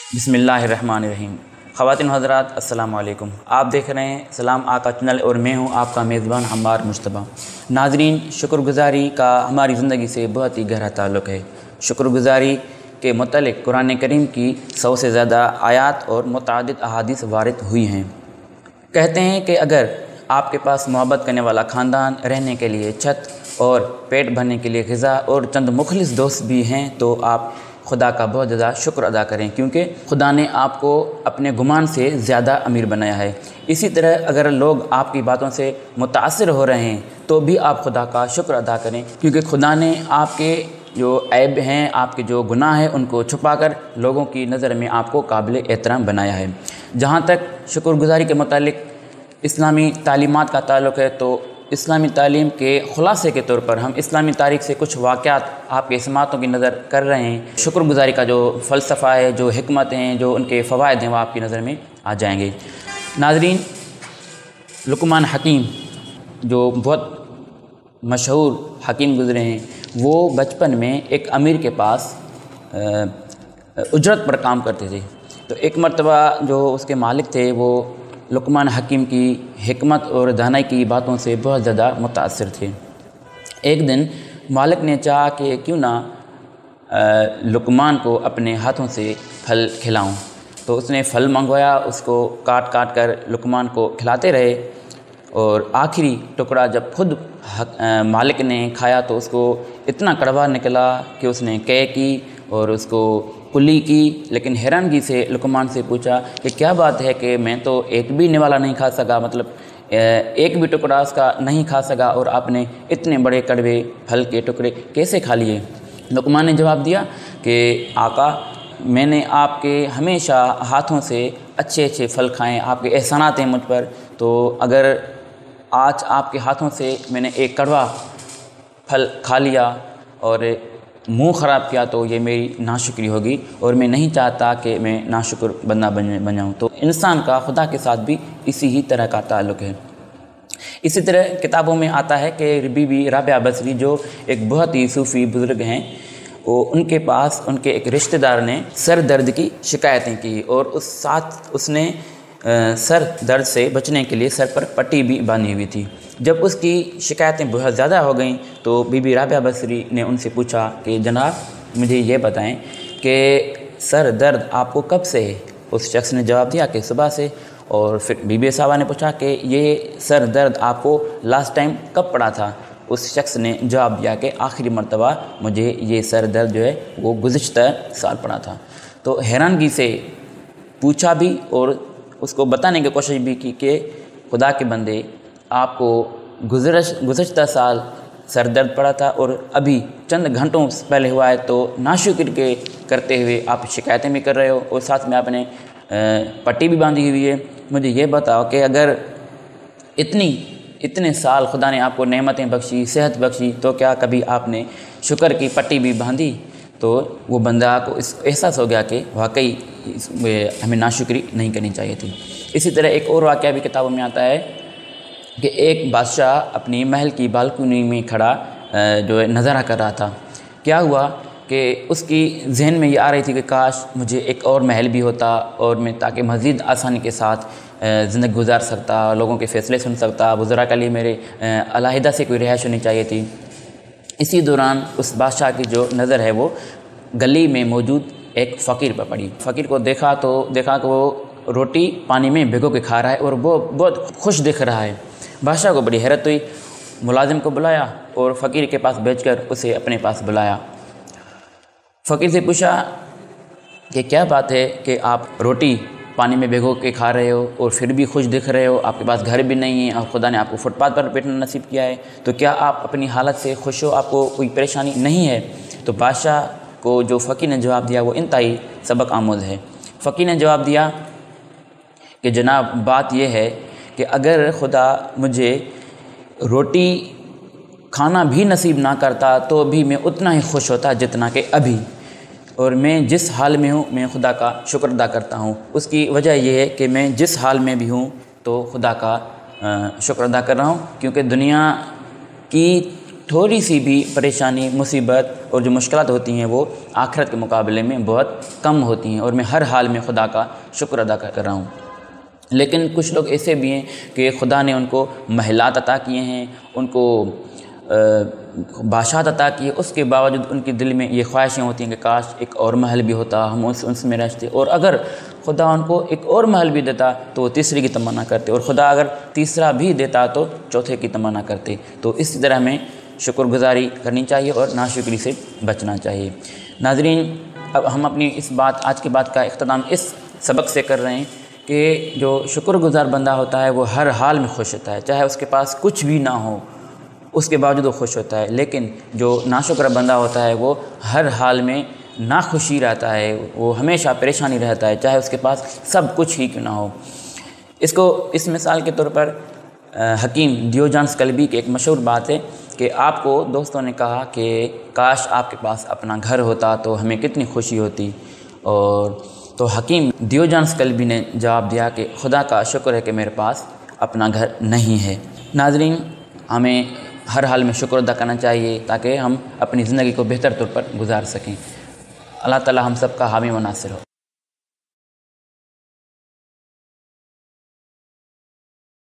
बिस्मिल्लाहिर्रहमानिर्रहीम। ख़वातीन हज़रात अस्सलामु अलैकुम। आप देख रहे हैं सलाम आका चैनल और मैं हूं आपका मेज़बान अम्मार मुश्तबा। नाज़रीन, शुक्रगुज़ारी का हमारी ज़िंदगी से बहुत ही गहरा ताल्लुक़ है। शुक्रगुज़ारी के मुतालिक कुरान करीम की 100 से ज़्यादा आयात और मुतअद्दिद अहादीस वारिद हुई हैं। कहते हैं कि अगर आपके पास मोहब्बत करने वाला ख़ानदान, रहने के लिए छत और पेट भरने के लिए ग़िज़ा और चंद मुखलिस दोस्त भी हैं तो आप खुदा का बहुत ज़्यादा शुक्र अदा करें, क्योंकि खुदा ने आपको अपने गुमान से ज़्यादा अमीर बनाया है। इसी तरह अगर लोग आपकी बातों से मुतासिर हो रहे हैं तो भी आप खुदा का शुक्र अदा करें, क्योंकि खुदा ने आपके जो ऐब हैं, आपके जो गुनाह हैं, उनको छुपाकर लोगों की नज़र में आपको काबिल एहतराम बनाया है। जहाँ तक शुक्रगुज़ारी के मुतालिक इस्लामी तालीमात का ताल्लुक़ है तो इस्लामी तालीम के ख़ुलासे के तौर पर हम इस्लामी तारीख़ से कुछ वाक़यात आपके समातों की नज़र कर रहे हैं। शुक्रगुज़ारी का जो फ़लसफ़ा है, जो हिकमत हैं, जो उनके फ़वाइद हैं, वो आपकी नज़र में आ जाएंगे। नाज़रीन, लुक़मान हकीम जो बहुत मशहूर हकीम गुज़रे हैं, वो बचपन में एक अमीर के पास उजरत पर काम करते थे। तो एक मरतबा जो उसके मालिक थे वो लुक़मान हकीम की हिकमत और दानाई की बातों से बहुत ज़्यादा मुतासिर थे। एक दिन मालिक ने चाहा कि क्यों ना लुक़मान को अपने हाथों से फल खिलाऊं, तो उसने फल मंगवाया, उसको काट काट कर लुक़मान को खिलाते रहे और आखिरी टुकड़ा जब खुद मालिक ने खाया तो उसको इतना कड़वा निकला कि उसने कै की और उसको कुली की। लेकिन हैरानगी से लुक़मान से पूछा कि क्या बात है कि मैं तो एक भी निवाला नहीं खा सका, मतलब एक भी टुकड़ा उसका नहीं खा सका, और आपने इतने बड़े कड़वे फल के टुकड़े कैसे खा लिए? लुक़मान ने जवाब दिया कि आका, मैंने आपके हमेशा हाथों से अच्छे अच्छे फल खाएँ, आपके एहसानात हैं मुझ पर, तो अगर आज आपके हाथों से मैंने एक कड़वा फल खा लिया और मुंह ख़राब किया तो ये मेरी नाशुक्री होगी, और मैं नहीं चाहता कि मैं नाशुक्र बंदा बन जाऊँ। तो इंसान का खुदा के साथ भी इसी ही तरह का ताल्लुक़ है। इसी तरह किताबों में आता है कि बीबी राबिया बसरी जो एक बहुत ही सूफ़ी बुज़ुर्ग हैं, वो उनके पास उनके एक रिश्तेदार ने सर दर्द की शिकायतें की और उस साथ उसने सर दर्द से बचने के लिए सर पर पट्टी भी बांधी हुई थी। जब उसकी शिकायतें बहुत ज़्यादा हो गईं तो बीबी राबिया बसरी ने उनसे पूछा कि जनाब, मुझे ये बताएं कि सर दर्द आपको कब से है? उस शख्स ने जवाब दिया कि सुबह से। और फिर बीबी साहबा ने पूछा कि ये सर दर्द आपको लास्ट टाइम कब पड़ा था? उस शख्स ने जवाब दिया कि आखिरी मरतबा मुझे ये सर दर्द जो है वो गुज़िश्ता साल पड़ा था। तो हैरानगी से पूछा भी और उसको बताने की कोशिश भी की कि खुदा के बंदे, आपको गुज़श्ता साल सर दर्द पड़ा था और अभी चंद घंटों पहले हुआ है, तो नाशुक्र के करते हुए आप शिकायतें भी कर रहे हो और साथ में आपने पट्टी भी बांधी हुई है। मुझे ये बताओ कि अगर इतने साल खुदा ने आपको नेमतें बख्शी, सेहत बख्शी, तो क्या कभी आपने शुक्र की पट्टी भी बांधी? तो वो बंदा को इस एहसास हो गया कि वाकई हमें नाशुक्री नहीं करनी चाहिए थी। इसी तरह एक और वाक़या भी किताबों में आता है कि एक बादशाह अपनी महल की बालकनी में खड़ा जो है नज़ारा कर रहा था। क्या हुआ कि उसकी जहन में ये आ रही थी कि काश मुझे एक और महल भी होता और मैं ताकि मज़ीद आसानी के साथ ज़िंदगी गुजार सकता, लोगों के फ़ैसले सुन सकता, बुज़ुर्ग के लिए मेरे अलहदा से कोई रिहाइश होनी चाहिए थी। इसी दौरान उस बादशाह की जो नज़र है वो गली में मौजूद एक फ़कीर पर पड़ी। फ़कीर को देखा कि वो रोटी पानी में भिगो के खा रहा है और वो बहुत खुश दिख रहा है। बादशाह को बड़ी हैरत हुई, मुलाजिम को बुलाया और फ़कीर के पास भेजकर उसे अपने पास बुलाया। फ़कीर से पूछा कि क्या बात है कि आप रोटी पानी में भिगो के खा रहे हो और फिर भी खुश दिख रहे हो, आपके पास घर भी नहीं है और खुदा ने आपको फुटपाथ पर बैठना नसीब किया है, तो क्या आप अपनी हालत से खुश हो, आपको कोई परेशानी नहीं है? तो बादशाह को जो फ़कीर ने जवाब दिया वो इंतहाई सबक आमोज़ है। फ़कीर ने जवाब दिया कि जनाब, बात यह है कि अगर खुदा मुझे रोटी खाना भी नसीब ना करता तो भी मैं उतना ही खुश होता जितना कि अभी, और मैं जिस हाल में हूँ मैं खुदा का शुक्र अदा करता हूँ। उसकी वजह यह है कि मैं जिस हाल में भी हूँ तो खुदा का शुक्र अदा कर रहा हूँ, क्योंकि दुनिया की تھوڑی سی بھی پریشانی، مصیبت اور جو مشکلات ہوتی ہیں وہ آخرت کے مقابلے میں بہت کم ہوتی ہیں، اور میں ہر حال میں خدا کا شکر ادا کر رہا ہوں۔ لیکن کچھ لوگ ایسے بھی ہیں کہ خدا نے ان کو محلات عطا کیے ہیں، ان کو بادشاہت عطا کی ہے، اس کے باوجود ان کے دل میں یہ خواہشیں ہوتی ہیں کہ کاش ایک اور محل بھی ہوتا، ہم ان میں رہتے، اور اگر خدا ان کو ایک اور محل بھی دیتا تو وہ تیسرے کی تمنا کرتے، اور خدا اگر تیسرا بھی دیتا تو چوتھے کی تمنا کرتے۔ تو اسی طرح ہمیں شکر گزاری کرنی چاہیے اور ناشکری سے بچنا چاہیے۔ ناظرین، اب ہم اپنی آج کی بات کا اختتام اس سبق سے کر رہے ہیں کہ جو شکر گزار بندہ ہوتا ہے وہ ہر حال میں خوش ہوتا ہے، چاہے اس کے پاس کچھ بھی نہ ہو اس کے باوجود وہ خوش ہوتا ہے، لیکن جو ناشکر بندہ ہوتا ہے وہ ہر حال میں ناخوشی رہتا ہے، وہ ہمیشہ پریشانی رہتا ہے، چاہے اس کے پاس سب کچھ ہی کیوں نہ ہو۔ اس مثال کے طور پر حکیم دیوجانس کلبی کی ایک مشہور بات ہے کہ آپ کو دوستوں نے کہا کہ کاش آپ کے پاس اپنا گھر ہوتا تو ہمیں کتنی خوشی ہوتی، اور تو حکیم دیوجانس کلبی نے جواب دیا کہ خدا کا شکر ہے کہ میرے پاس اپنا گھر نہیں ہے۔ ناظرین، ہمیں ہر حال میں شکر ادا کرنا چاہیے تاکہ ہم اپنی زندگی کو بہتر طور پر گزار سکیں۔ اللہ تعالی ہم سب کا حامی و ناصر ہو۔